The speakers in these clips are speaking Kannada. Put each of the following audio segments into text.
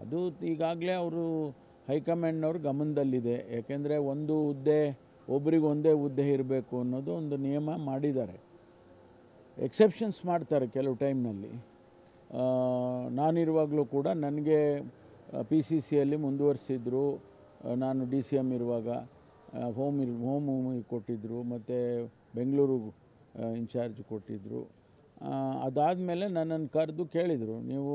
ಅದು ಈಗಾಗಲೇ ಅವರು ಹೈಕಮಾಂಡ್ನವ್ರ ಗಮನದಲ್ಲಿದೆ. ಯಾಕೆಂದರೆ ಒಂದು ಹುದ್ದೆ ಒಬ್ರಿಗೆ ಒಂದೇ ಹುದ್ದೆ ಇರಬೇಕು ಅನ್ನೋದು ಒಂದು ನಿಯಮ ಮಾಡಿದ್ದಾರೆ. ಎಕ್ಸೆಪ್ಷನ್ಸ್ ಮಾಡ್ತಾರೆ ಕೆಲವು ಟೈಮ್ನಲ್ಲಿ. ನಾನಿರುವಾಗಲೂ ಕೂಡ ನನಗೆ PCCಯಲ್ಲಿ ಮುಂದುವರಿಸಿದ್ರು. ನಾನು DCM ಇರುವಾಗ ಹೋಮ್ ಕೊಟ್ಟಿದ್ದರು, ಮತ್ತು ಬೆಂಗಳೂರು ಇನ್ಚಾರ್ಜ್ ಕೊಟ್ಟಿದ್ದರು. ಅದಾದಮೇಲೆ ನನ್ನನ್ನು ಕರೆದು ಕೇಳಿದರು, ನೀವು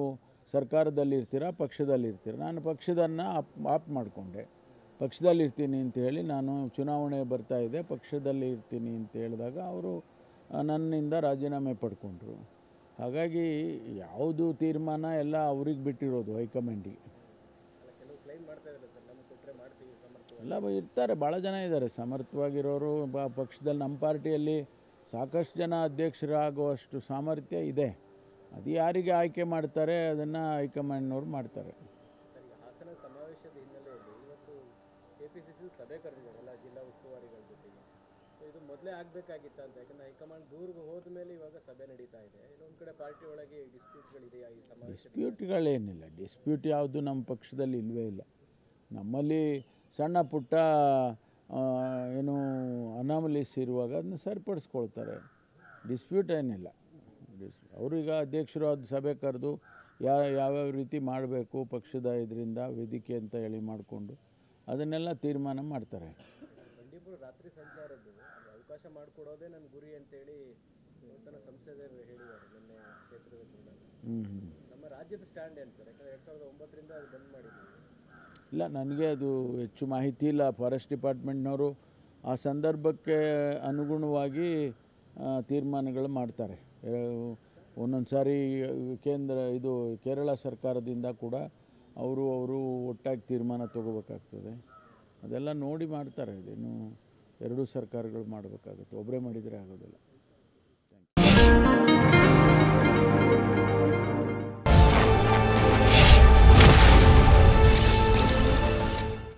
ಸರ್ಕಾರದಲ್ಲಿರ್ತೀರಾ ಪಕ್ಷದಲ್ಲಿರ್ತೀರ? ನಾನು ಪಕ್ಷದನ್ನು ಆಪ್ ಮಾಡಿಕೊಂಡೆ. ಪಕ್ಷದಲ್ಲಿರ್ತೀನಿ ಅಂತ ಹೇಳಿ, ನಾನು ಚುನಾವಣೆ ಬರ್ತಾ ಇದೆ ಪಕ್ಷದಲ್ಲಿ ಇರ್ತೀನಿ ಅಂತ ಹೇಳಿದಾಗ ಅವರು ನನ್ನಿಂದ ರಾಜೀನಾಮೆ ಪಡ್ಕೊಂಡ್ರು. ಹಾಗಾಗಿ ಯಾವುದು ತೀರ್ಮಾನ ಎಲ್ಲ ಅವ್ರಿಗೆ ಬಿಟ್ಟಿರೋದು, ಹೈಕಮಾಂಡಿಗೆ. ಎಲ್ಲ ಇರ್ತಾರೆ, ಭಾಳ ಜನ ಇದ್ದಾರೆ ಸಮರ್ಥವಾಗಿರೋರು ಪಕ್ಷದಲ್ಲಿ. ನಮ್ಮ ಪಾರ್ಟಿಯಲ್ಲಿ ಸಾಕಷ್ಟು ಜನ ಅಧ್ಯಕ್ಷರಾಗುವಷ್ಟು ಸಾಮರ್ಥ್ಯ ಇದೆ. ಅದು ಯಾರಿಗೆ ಆಯ್ಕೆ ಮಾಡ್ತಾರೆ ಅದನ್ನು ಹೈಕಮಾಂಡ್ನವ್ರು ಮಾಡ್ತಾರೆ. ಹಾಸನ ಸಮಾವೇಶದ ಹಿನ್ನೆಲೆಯಲ್ಲಿ ಇವತ್ತು KPCC ಸಭೆ ಕರೆದಿದ್ದಾರೆ ಎಲ್ಲ ಜಿಲ್ಲಾ ಉಸ್ತುವಾರಿಗಳ ಜೊತೆಗೆ. ಇದು ಮೊದಲೇ ಆಗಬೇಕಾಗಿತ್ತ ಅಂತ, ಯಾಕಂದರೆ ಹೈಕಮಾಂಡ್ ದೂರಿಗೆ ಹೋದ ಮೇಲೆ ಇವಾಗ ಸಭೆ ನಡೀತಾ ಇದೆ. ಇನ್ನೊಂದು ಕಡೆ ಪಾರ್ಟಿ ಒಳಗೆ ಡಿಸ್ಪ್ಯೂಟ್ಗಳಿದೆಯಾ ಈ ಸಮಾವೇಶ? ಡಿಸ್ಪ್ಯೂಟ್ಗಳೇನಿಲ್ಲ, ಡಿಸ್ಪ್ಯೂಟ್ ಯಾವುದು ನಮ್ಮ ಪಕ್ಷದಲ್ಲಿ ಇಲ್ಲವೇ ಇಲ್ಲ. ನಮ್ಮಲ್ಲಿ ಸಣ್ಣ ಪುಟ್ಟ ಏನು ಅನಾಮಲೀಸ್ ಇರುವಾಗ ಅದನ್ನ ಸರಿಪಡಿಸ್ಕೊಳ್ತಾರೆ. ಡಿಸ್ಪ್ಯೂಟ್ ಏನಿಲ್ಲ. ಅವರೀಗ ಅಧ್ಯಕ್ಷರು ಅದು ಸಭೆ ಕರೆದು ಯಾವ್ಯಾವ ರೀತಿ ಮಾಡಬೇಕು ಪಕ್ಷದ ಇದರಿಂದ ವೇದಿಕೆ ಅಂತ ಹೇಳಿ ಮಾಡಿಕೊಂಡು ಅದನ್ನೆಲ್ಲ ತೀರ್ಮಾನ ಮಾಡ್ತಾರೆ. ಬಂಡೀಪುರ ರಾತ್ರಿ ಸಂಚಾರದ್ದು ಅವಕಾಶ ಮಾಡಿಕೊಡೋದೇ ನನ್ನ ಗುರಿ ಅಂತೇಳಿ ನೂತನ ಸಂಸದರು ಹೇಳಿದ್ದಾರೆ ನಿನ್ನೆ ಕ್ಷೇತ್ರದ ಕೂಡ. ನಮ್ಮ ರಾಜ್ಯದ ಸ್ಟ್ಯಾಂಡ್ ಏನು ಸರ್? ಯಾಕಂದರೆ 2009ರಿಂದ ಅದು ಬಂದ್ ಮಾಡಿದ್ದೀವಿ. ಇಲ್ಲ, ನನಗೆ ಅದು ಹೆಚ್ಚು ಮಾಹಿತಿ ಇಲ್ಲ. ಫಾರೆಸ್ಟ್ ಡಿಪಾರ್ಟ್ಮೆಂಟ್ನವರು ಆ ಸಂದರ್ಭಕ್ಕೆ ಅನುಗುಣವಾಗಿ ತೀರ್ಮಾನಗಳು ಮಾಡ್ತಾರೆ. ಒಂದೊಂದು ಸಾರಿ ಕೇರಳ ಸರ್ಕಾರದಿಂದ ಕೂಡ ಅವರು ಒಟ್ಟಾಗಿ ತೀರ್ಮಾನ ತಗೋಬೇಕಾಗ್ತದೆ. ಅದೆಲ್ಲ ನೋಡಿ ಮಾಡ್ತಾರೆ. ಇದೇನು ಎರಡೂ ಸರ್ಕಾರಗಳು ಮಾಡಬೇಕಾಗುತ್ತೆ, ಒಬ್ಬರೇ ಮಾಡಿದರೆ ಆಗೋದಿಲ್ಲ.